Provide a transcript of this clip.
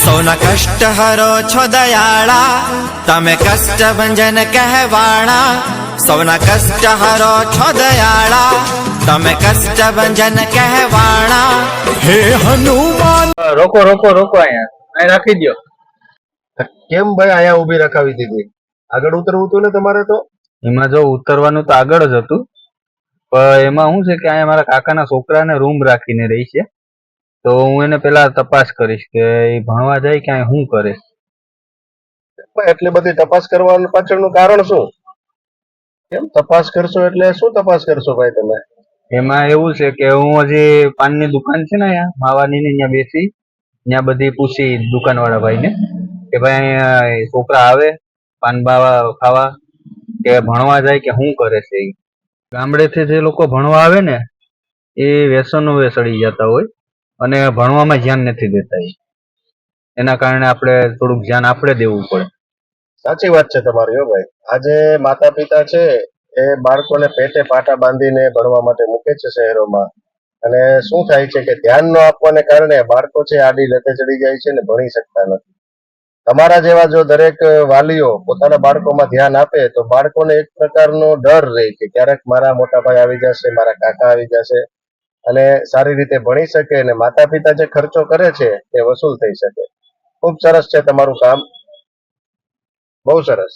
સૌના કષ્ટ હરો છો દયાળા, તમે કષ્ટ ભંજન કહેવાણા. સૌના કષ્ટ હરો છો દયાળા, તમે કષ્ટ ભંજન કહેવાણા. હે હનુમાન. રોકો રોકો રોકો, અહીંયા રાખી દો. કેમ ભાઈ અહીંયા ઉભી રખાવી દીધી? આગળ ઉતરવું હતું ને તમારે તો. એમાં જો ઉતરવાનું તો આગળ જ હતું, પણ એમાં શું છે કે અહીંયા મારા કાકાના છોકરાને રૂમ રાખીને રહી છે, તો હું એને પેલા તપાસ કરીશ કે એ ભણવા જાય કે અહીં શું કરે. એટલી બધી તપાસ કરવાનું પાછળનું કારણ શું? કેમ તપાસ કરશો એટલે શું તપાસ કરશો ભાઈ તમે? એમાં એવું છે કે હું હજી પાનની દુકાન છે ને અહીંયા માવાની ને ત્યાં બેસી, ત્યાં બધી પૂછી દુકાન વાળા ભાઈને કે ભાઈ અહીંયા છોકરા આવે પાન બાવા ખાવા કે ભણવા જાય કે શું કરે છે. એ ગામડેથી જે લોકો ભણવા આવે ને એ વ્યસનો સડી જતા હોય અને ભણવામાં ધ્યાન નથી દેતા. એના કારણે આપણે થોડુંક ધ્યાન આપણે દેવું પડે. સાચી વાત છે તમારી હો ભાઈ. આજે માતા પિતા છે એ બાળકોને પેટે પાટા બાંધીને ભણવા માટે મૂકે છે શહેરોમાં, અને શું થાય છે કે ધ્યાન ન આપવાને કારણે બાળકો છે આડી લતે ચડી જાય છે ને ભણી શકતા નથી. તમારા જેવા જો દરેક વાલીઓ પોતાના બાળકોમાં ધ્યાન આપે તો બાળકોને એક પ્રકારનો ડર રહે કે ક્યારેક મારા મોટા ભાઈ આવી જશે, મારા કાકા આવી જશે, અને સારી રીતે ભણી શકે અને માતા પિતા જે ખર્ચો કરે છે તે વસૂલ થઈ શકે. ખૂબ સરસ છે તમારું કામ, બહુ સરસ.